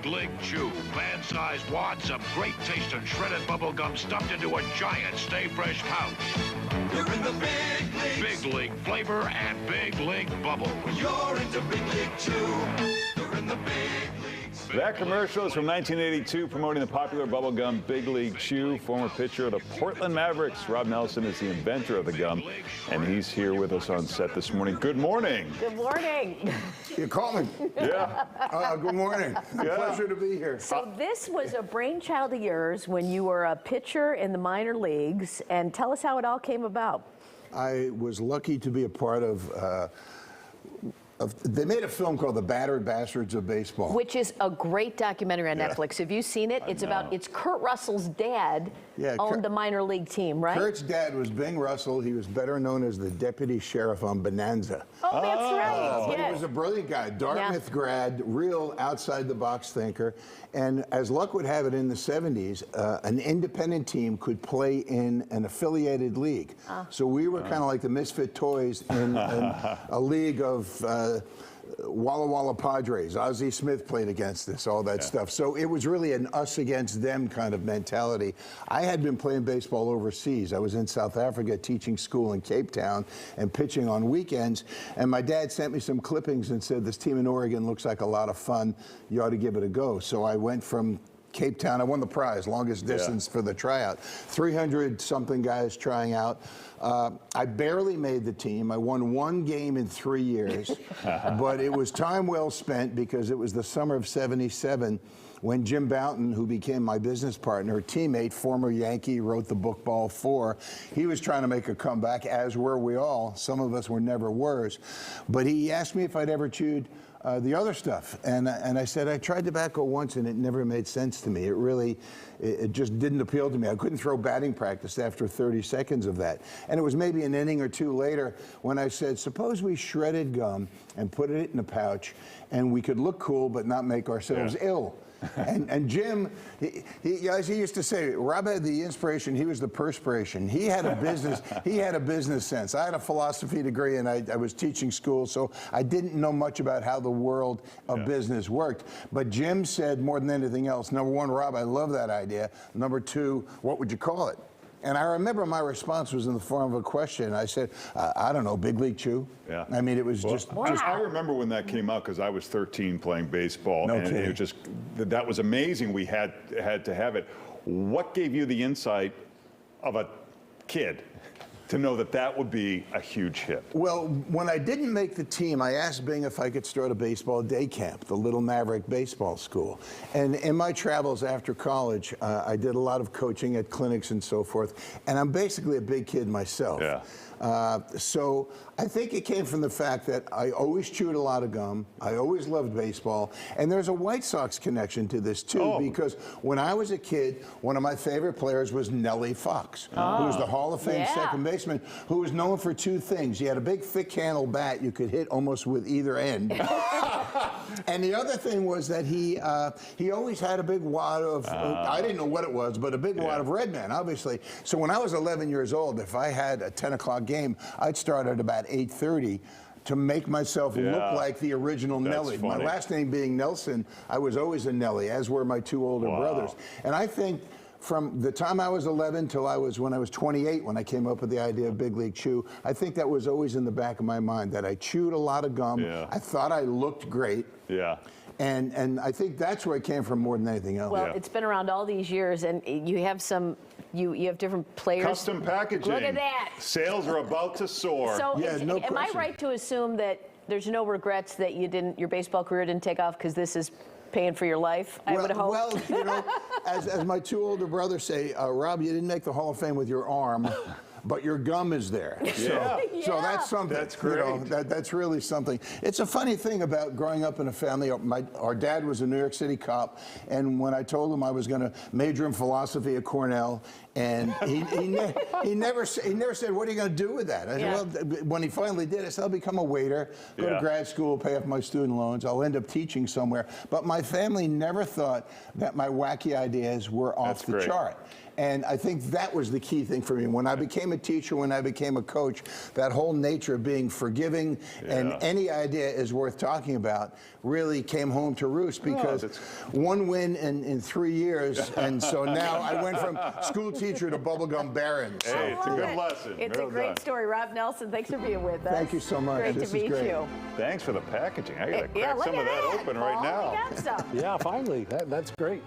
Big League Chew. Man-sized wads of great taste and shredded bubble gum stuffed into a giant Stay Fresh pouch. You're in the big leagues. Big League flavor and Big League bubble. You're into Big League Chew. You're in the big leagues. That commercial is from 1982, promoting the popular bubblegum Big League Chew. Former pitcher of the Portland Mavericks, Rob Nelson, is the inventor of the gum, and he's here with us on set this morning. Good morning. Good morning. You called me. Yeah. Good morning. Yeah. Pleasure to be here. So this was a brainchild of yours when you were a pitcher in the minor leagues, and tell us how it all came about. I was lucky to be a part of they made a film called The Battered Bastards of Baseball. Which is a great documentary on Yeah. Netflix. Have you seen it? It's Kurt Russell's dad owned the minor league team, right? Kurt's dad was Bing Russell. He was better known as the deputy sheriff on Bonanza. Oh, that's right. But Yes. he was a brilliant guy, Dartmouth grad, real outside-the-box thinker. And as luck would have it, in the 70s, an independent team could play in an affiliated league. So we were kind of like the misfit toys in a league of Walla Walla Padres. Ozzie Smith played against us, all that stuff. So it was really an us against them kind of mentality. I had been playing baseball overseas. I was in South Africa teaching school in Cape Town and pitching on weekends. And my dad sent me some clippings and said, this team in Oregon looks like a lot of fun. You ought to give it a go. So I went from Cape Town. I won the prize, longest distance for the tryout. 300-something guys trying out. I barely made the team. I won one game in 3 years, but it was time well spent because it was the summer of '77 when Jim Bouton, who became my business partner, teammate, former Yankee, wrote the book Ball 4. He was trying to make a comeback, as were we all. Some of us were never worse. But he asked me if I'd ever chewed the other stuff. And I said, I tried tobacco once and it never made sense to me. It just didn't appeal to me. I couldn't throw batting practice after 30 seconds of that. And it was maybe an inning or two later when I said, suppose we shredded gum and put it in a pouch and we could look cool but not make ourselves ill. And Jim, as he used to say, Rob had the inspiration, he was the perspiration. He had a business sense. I had a philosophy degree and I was teaching school, so I didn't know much about how the world of business worked. But Jim said more than anything else, number one, Rob, I love that idea. Number two, what would you call it? And I remember my response was in the form of a question. I said, I don't know, Big League Chew? Yeah. I mean, it was just I remember when that came out because I was 13 playing baseball. No and kidding. it just, that was amazing. We had to have it. What gave you the insight of a kid to know that that would be a huge hit? Well, when I didn't make the team, I asked Bing if I could start a baseball day camp, the Little Maverick Baseball School. And in my travels after college, I did a lot of coaching at clinics and so forth. And I'm basically a big kid myself. Yeah. So I think it came from the fact that I always chewed a lot of gum. I always loved baseball. And there's a White Sox connection to this, too, because when I was a kid, one of my favorite players was Nellie Fox, who was the Hall of Fame second baseman, who was known for two things. He had a big, thick-handled bat you could hit almost with either end. And the other thing was that he always had a big wad of, I didn't know what it was, but a big wad of Red Man, obviously. So when I was 11 years old, if I had a 10 o'clock game, I'd start at about 8:30 to make myself look like the original Nellie. Funny. My last name being Nelson, I was always a Nellie, as were my two older brothers. And I think from the time I was 11 till when I was 28, when I came up with the idea of Big League Chew, I think that was always in the back of my mind, that I chewed a lot of gum. I thought I looked great. And I think that's where it came from more than anything else. Well, it's been around all these years, and you have some, you have different players. Custom packaging. Look at that. Sales are about to soar. So no am I question. right to assume that there's no regrets that your baseball career didn't take off because this is paying for your life, I would hope? Well, you know, as my two older brothers say, Rob, you didn't make the Hall of Fame with your arm, but your gum is there. So that's something. That's great. You know, that's really something. It's a funny thing about growing up in a family. Our dad was a New York City cop, and when I told him I was going to major in philosophy at Cornell, and he never said, what are you going to do with that? I said, well, when he finally did, I said, I'll become a waiter, go to grad school, pay off my student loans, I'll end up teaching somewhere. But my family never thought that my wacky ideas were off the chart. And I think that was the key thing for me. When I became a teacher, when I became a coach, that that whole nature of being forgiving and any idea is worth talking about really came home to roost because one win in 3 years, and so now I went from school teacher to bubblegum baron. So. Hey, it's a good lesson. It's a great story. Rob Nelson, thanks for being with us. Thank you so much. Great to meet you. Thanks for the packaging. I got to crack some of that open right now. We got some. Yeah, finally. That's great.